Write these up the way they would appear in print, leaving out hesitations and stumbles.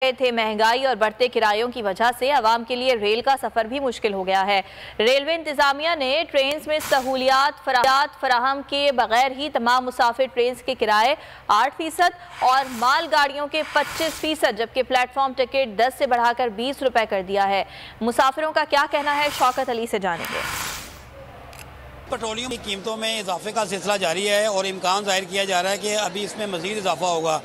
थे। महंगाई और बढ़ते किरायों की वजह से आवाम के लिए रेल का सफर भी मुश्किल हो गया है। रेलवे इंतजामिया ने ट्रेन में सहूलियात फराहम के बगैर ही तमाम मुसाफिर ट्रेन के किराए 8% और मालगाड़ियों के 25%, जबकि प्लेटफॉर्म टिकट 10 से बढ़ाकर 20 रुपए कर दिया है। मुसाफिरों का क्या कहना है, शौकत अली से जानेंगे। पेट्रोलियम की कीमतों में इजाफे का सिलसिला जारी है और इम्कान जाहिर किया जा रहा है कि अभी इसमें मज़ीद इजाफा होगा।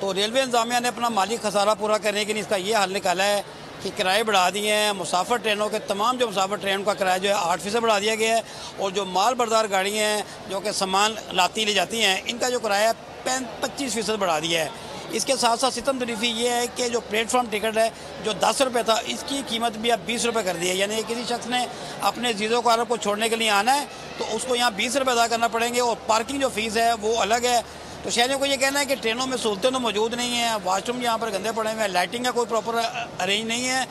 तो रेलवे इंतजामिया ने अपना माली खसारा पूरा करने के लिए इसका ये हल निकाला है कि किराए बढ़ा दिए हैं। मुसाफिर ट्रेनों के तमाम जो मुसाफिर ट्रेन का किराया जो है 8% बढ़ा दिया गया है और जो माल बरदार गाड़ियाँ हैं जो कि सामान लाती ले जाती हैं, इनका जो किराया 25% बढ़ा दिया है। इसके साथ साथ सितम तरीफी ये है कि जो प्लेटफॉर्म टिकट है जो 10 रुपये था, इसकी कीमत भी अब 20 रुपये कर दी है। यानी किसी शख्स ने अपने जीज़ो कार को छोड़ने के लिए आना है तो उसको यहाँ 20 रुपये अदा करना पड़ेंगे और पार्किंग जो फ़ीस है वो अलग है। तो शहरियों को ये कहना है कि ट्रेनों में सहूलतें तो मौजूद नहीं हैं, वाशरूम यहाँ पर गंदे पड़े हुए हैं, लाइटिंग का कोई प्रॉपर अरेंज नहीं है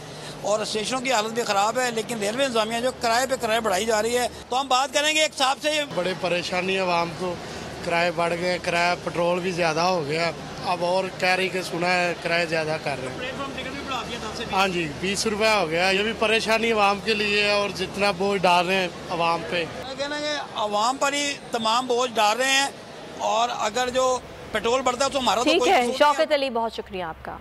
और स्टेशनों की हालत भी ख़राब है। लेकिन रेलवे इंतजामिया जो किराए पे किराए बढ़ाई जा रही है, तो हम बात करेंगे एक साहब से। बड़े परेशानी है आवाम को, किराए बढ़ गए, किराया पेट्रोल भी ज़्यादा हो गया। अब और कह रही कि सुना है किराए ज़्यादा कर रहे हैं। प्लेटफॉर्म टिकट भी बढ़ा दिया 10 से 20। हाँ जी, 20 रुपये हो गया। ये भी परेशानी आवाम के लिए है और जितना बोझ डाल रहे हैं आवाम पे, कहना है कि आवाम पर ही तमाम बोझ डाल रहे हैं और अगर जो पेट्रोल बढ़ता है तो हमारा ठीक है। शौकत अली, बहुत शुक्रिया आपका।